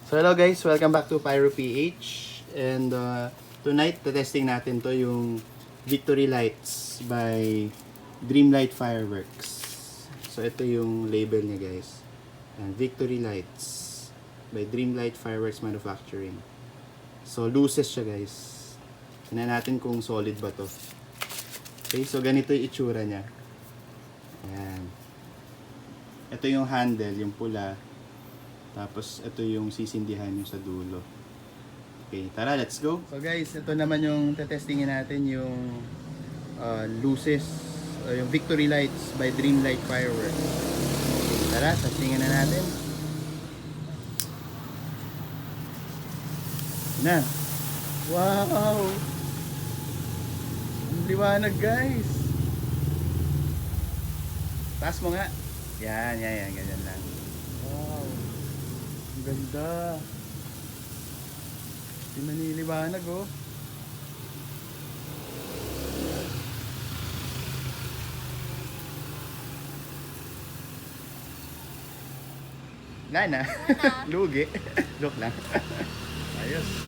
So hello guys, welcome back to Pyro PH. And tonight, testing natin to yung Victory Lights by Dreamlight Fireworks. So ito yung label niya guys. And Victory Lights by Dreamlight Fireworks Manufacturing. So luces siya guys. Tingnan natin kung solid ba to. Okay, so ganito yung itsura niya. Ayan. Ito yung handle, yung pula. Tapos, ito yung sisindihan yung sa dulo. Okay, tara, let's go. So guys, ito naman yung tetestingin natin yung luces, yung Victory Lights by Dreamlight Fireworks. Tara, testingin na natin. Na. Wow! Ang liwanag guys! Taas mo nga. Yan, ganyan lang. Wow! Ang ganda. Di maniliwanag oh. Wala na. Lugi. Joke lang. Ayos.